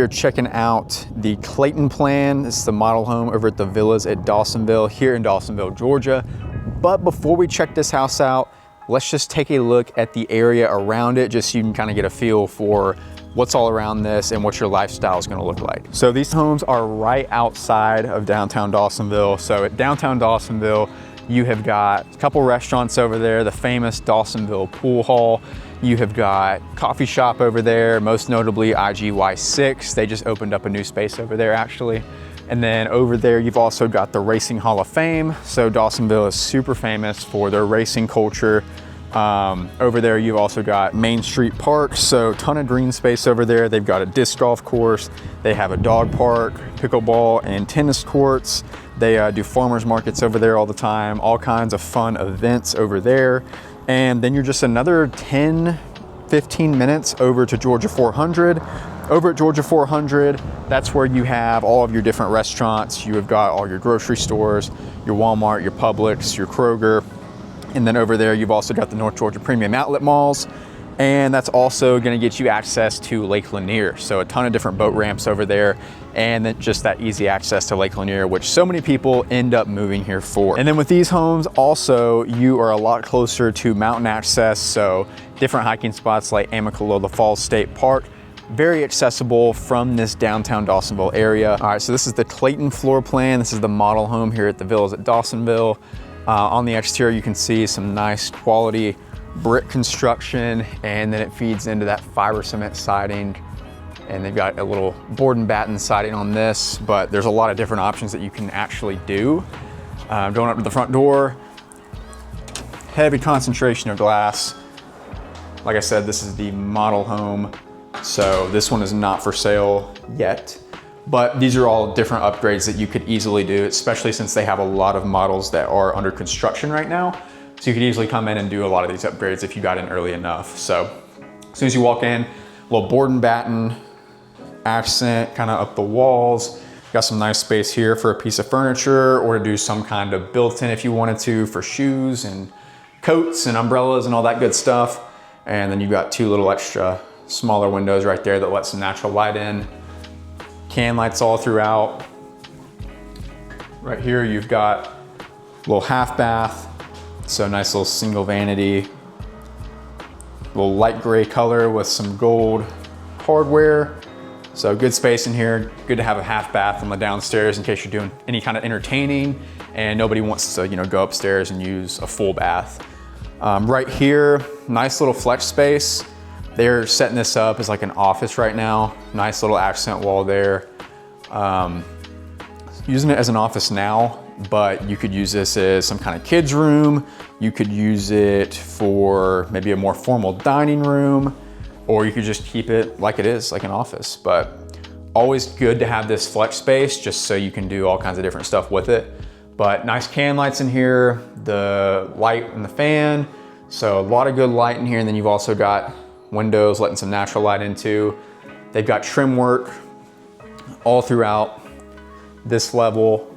here checking out the Clayton plan. This is the model home over at the Villas at Dawsonville here in Dawsonville, Georgia. But before we check this house out, let's just take a look at the area around it, just so you can kind of get a feel for what's all around this and what your lifestyle is going to look like. So these homes are right outside of downtown Dawsonville. So at downtown Dawsonville, you have got a couple restaurants over there, the famous Dawsonville Pool Hall. You have got coffee shop over there, most notably IGY6. They just opened up a new space over there actually. And then over there, you've also got the Racing Hall of Fame. So Dawsonville is super famous for their racing culture. Over there, you've also got Main Street Park. So ton of green space over there. They've got a disc golf course. They have a dog park, pickleball and tennis courts. They do farmers markets over there all the time, all kinds of fun events over there. And then you're just another 10, 15 minutes over to Georgia 400. Over at Georgia 400, that's where you have all of your different restaurants. You have got all your grocery stores, your Walmart, your Publix, your Kroger. And then over there, you've also got the North Georgia Premium Outlet Malls. And that's also gonna get you access to Lake Lanier. So a ton of different boat ramps over there. And then just that easy access to Lake Lanier, which so many people end up moving here for. And then with these homes, also, you are a lot closer to mountain access. So different hiking spots like Amicalola Falls State Park, very accessible from this downtown Dawsonville area. All right, so this is the Clayton floor plan. This is the model home here at the Villas at Dawsonville. On the exterior, you can see some nice quality brick construction, and then it feeds into that fiber cement siding. And they've got a little board and batten siding on this, but there's a lot of different options that you can actually do. Going up to the front door, heavy concentration of glass. Like I said, this is the model home. So this one is not for sale yet, but these are all different upgrades that you could easily do, especially since they have a lot of models that are under construction right now. So you could easily come in and do a lot of these upgrades if you got in early enough. So as soon as you walk in, a little board and batten accent kind of up the walls. Got some nice space here for a piece of furniture or to do some kind of built-in if you wanted to for shoes and coats and umbrellas and all that good stuff. And then you've got two little extra smaller windows right there that let some natural light in. Can lights all throughout. Right here you've got a little half bath. So nice little single vanity. A little light gray color with some gold hardware. So good space in here. Good to have a half bath on the downstairs in case you're doing any kind of entertaining and nobody wants to, go upstairs and use a full bath. Right here, nice little flex space. They're setting this up as like an office right now. Nice little accent wall there. Using it as an office now, but you could use this as some kind of kids room. You could use it for maybe a more formal dining room, or you could just keep it like it is, like an office. But always good to have this flex space just so you can do all kinds of different stuff with it. But nice can lights in here, the light and the fan. So a lot of good light in here. And then you've also got windows letting some natural light into. They've got trim work all throughout this level.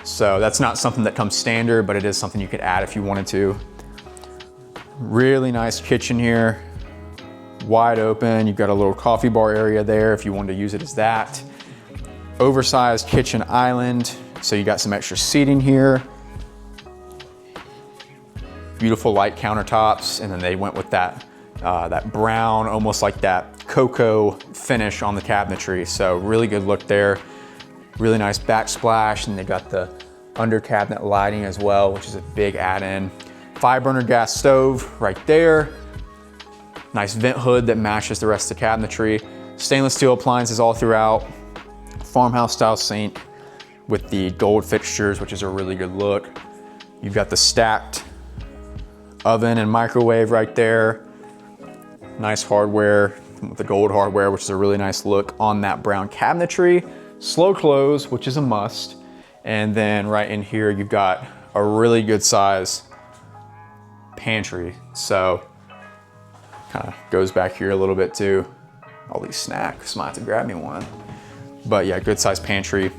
So that's not something that comes standard, but it is something you could add if you wanted to. Really nice kitchen here, wide open. You've got a little coffee bar area there if you wanted to use it as that. Oversized kitchen island. So you got some extra seating here. Beautiful light countertops. And then they went with that that brown, almost like that cocoa finish on the cabinetry. So really good look there. Really nice backsplash, and they got the under cabinet lighting as well, which is a big add-in. 5-burner gas stove right there. Nice vent hood that matches the rest of the cabinetry. Stainless steel appliances all throughout. Farmhouse style sink with the gold fixtures, which is a really good look. You've got the stacked oven and microwave right there. Nice hardware with the gold hardware, which is a really nice look on that brown cabinetry. Slow close, which is a must. And then right in here, you've got a really good size pantry. So kind of goes back here a little bit too. All these snacks, might have to grab me one. But yeah, good size pantry.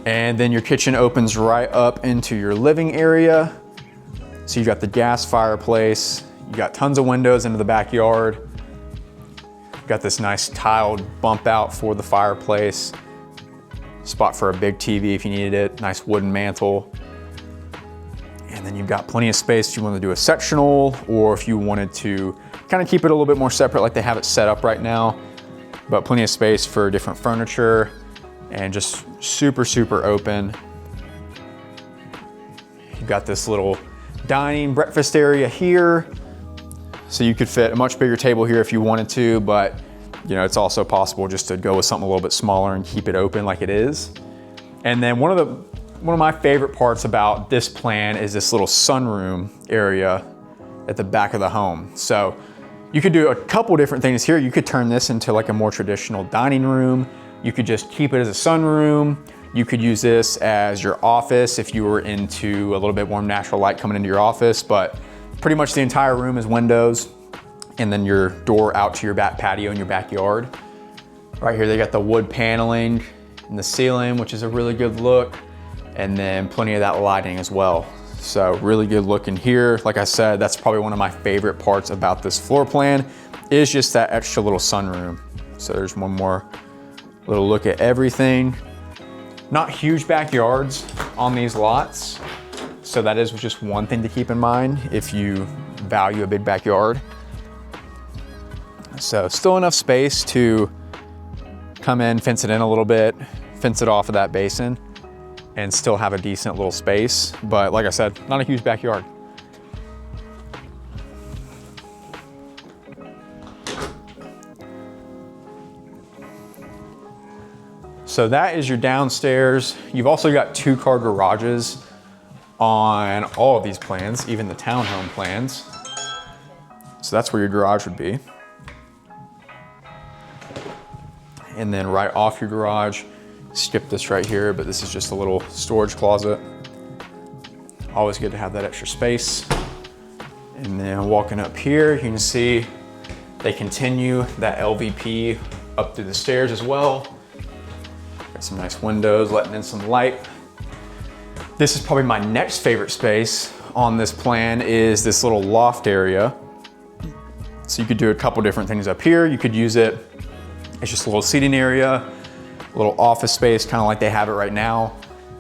And then your kitchen opens right up into your living area. So you've got the gas fireplace. You got tons of windows into the backyard. Got this nice tiled bump out for the fireplace. Spot for a big TV if you needed it. Nice wooden mantle. And then you've got plenty of space if you want to do a sectional, or if you wanted to kind of keep it a little bit more separate like they have it set up right now. But plenty of space for different furniture and just super, super open. You've got this little dining breakfast area here. So you could fit a much bigger table here if you wanted to, but you know, it's also possible just to go with something a little bit smaller and keep it open like it is. And then one of my favorite parts about this plan is this little sunroom area at the back of the home. So you could do a couple different things here. You could turn this into like a more traditional dining room. You could just keep it as a sunroom. You could use this as your office if you were into a little bit more natural light coming into your office, but pretty much the entire room is windows, and then your door out to your back patio in your backyard. Right here, they got the wood paneling in the ceiling, which is a really good look, and then plenty of that lighting as well. So really good look in here. Like I said, that's probably one of my favorite parts about this floor plan is just that extra little sunroom. So there's one more little look at everything. Not huge backyards on these lots. So that is just one thing to keep in mind if you value a big backyard. So still enough space to come in, fence it in a little bit, fence it off of that basin, and still have a decent little space. But like I said, not a huge backyard. So that is your downstairs. You've also got 2-car garages on all of these plans, even the townhome plans. So that's where your garage would be. And then right off your garage, skip this right here, but this is just a little storage closet. Always good to have that extra space. And then walking up here, you can see they continue that LVP up through the stairs as well. Got some nice windows letting in some light. This is probably my next favorite space on this plan is this little loft area. So you could do a couple different things up here. You could use it as just a little seating area, a little office space, kind of like they have it right now.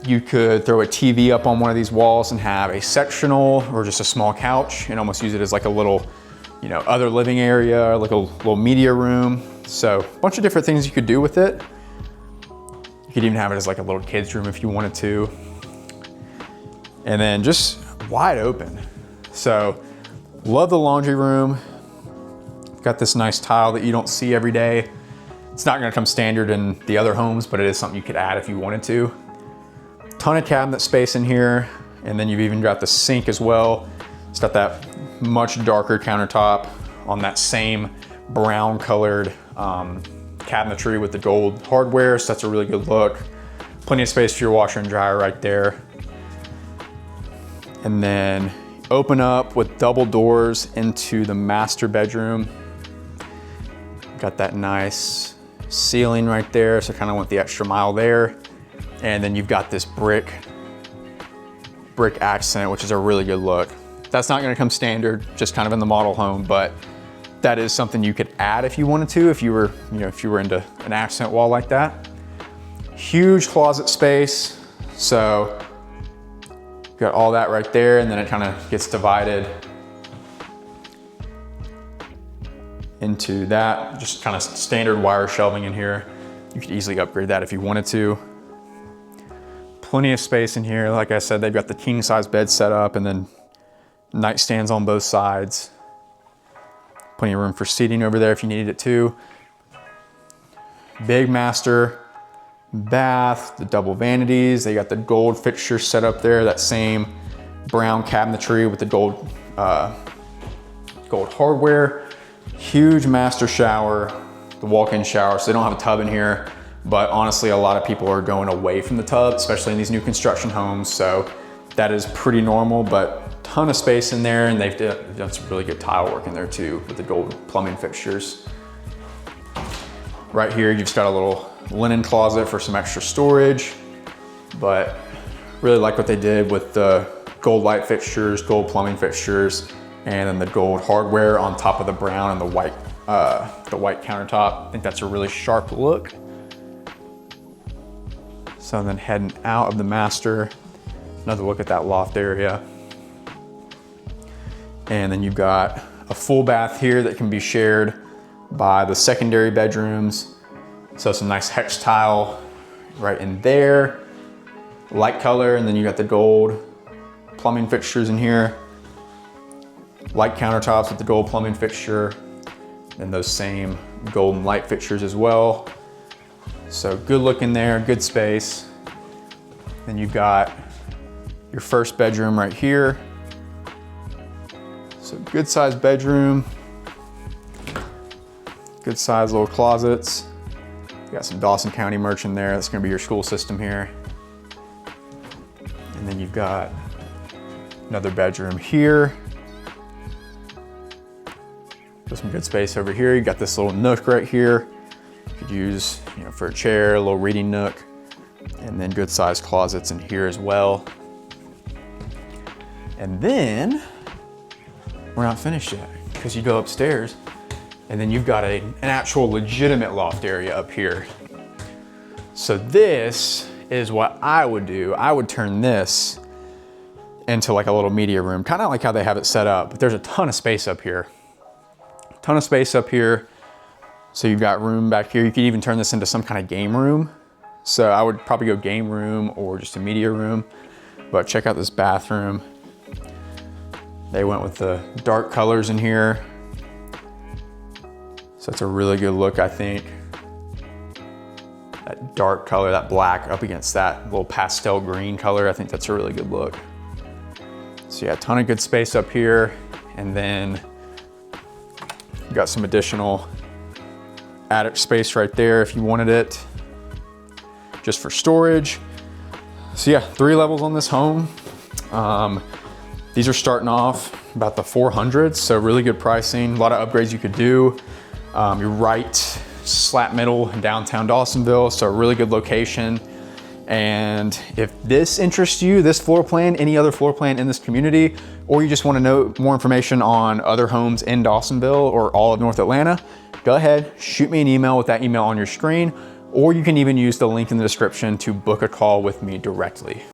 You could throw a TV up on one of these walls and have a sectional or just a small couch and almost use it as like a little, you know, other living area, like a little media room. So a bunch of different things you could do with it. You could even have it as like a little kid's room if you wanted to. And then just wide open. So love the laundry room. Got this nice tile that you don't see every day. It's not gonna come standard in the other homes, but it is something you could add if you wanted to. Ton of cabinet space in here. And then you've even got the sink as well. It's got that much darker countertop on that same brown colored cabinetry with the gold hardware. So that's a really good look. Plenty of space for your washer and dryer right there. And then open up with double doors into the master bedroom. Got that nice ceiling right there, so kind of went the extra mile there. And then you've got this brick accent, which is a really good look. That's not gonna come standard, just kind of in the model home, but that is something you could add if you wanted to, if you were, you know, if you were into an accent wall like that. Huge closet space, so got all that right there, and then it kind of gets divided into that, just kind of standard wire shelving in here. You could easily upgrade that if you wanted to. Plenty of space in here. Like I said, they've got the king size bed set up and then nightstands on both sides. Plenty of room for seating over there if you needed it too. Big master bath, the double vanities. They got the gold fixture set up there, that same brown cabinetry with the gold hardware. Huge master shower, the walk-in shower. So they don't have a tub in here, but honestly, a lot of people are going away from the tub, especially in these new construction homes. So that is pretty normal, but ton of space in there, and they've done some really good tile work in there too with the gold plumbing fixtures. Right here, you've just got a little linen closet for some extra storage, but really like what they did with the gold light fixtures, gold plumbing fixtures, and then the gold hardware on top of the brown and the white the white countertop. I think that's a really sharp look. So then heading out of the master, another look at that loft area. And then you've got a full bath here that can be shared by the secondary bedrooms. So some nice hex tile right in there, light color, and then you got the gold plumbing fixtures in here. Light countertops with the gold plumbing fixture, and those same golden light fixtures as well. So good look in there, good space. Then you've got your first bedroom right here. So good sized bedroom, good sized little closets. You got some Dawson County merch in there. That's gonna be your school system here. And then you've got another bedroom here. Got some good space over here. You got this little nook right here. You could use, for a chair, a little reading nook, and then good sized closets in here as well. And then we're not finished yet, because you go upstairs and then you've got an actual legitimate loft area up here. So this is what I would do. I would turn this into like a little media room, kind of like how they have it set up, but there's a ton of space up here. Ton of space up here. So you've got room back here. You could even turn this into some kind of game room. So I would probably go game room or just a media room, but check out this bathroom. They went with the dark colors in here. So it's a really good look, I think. That dark color, that black up against that little pastel green color, I think that's a really good look. So yeah, a ton of good space up here. And then you got some additional attic space right there if you wanted it, just for storage. So yeah, 3 levels on this home. These are starting off about the 400s, so really good pricing. A lot of upgrades you could do. You're right slap middle in downtown Dawsonville, so a really good location. And if this interests you, this floor plan, any other floor plan in this community, or you just want to know more information on other homes in Dawsonville or all of North Atlanta, go ahead, shoot me an email with that email on your screen, or you can even use the link in the description to book a call with me directly.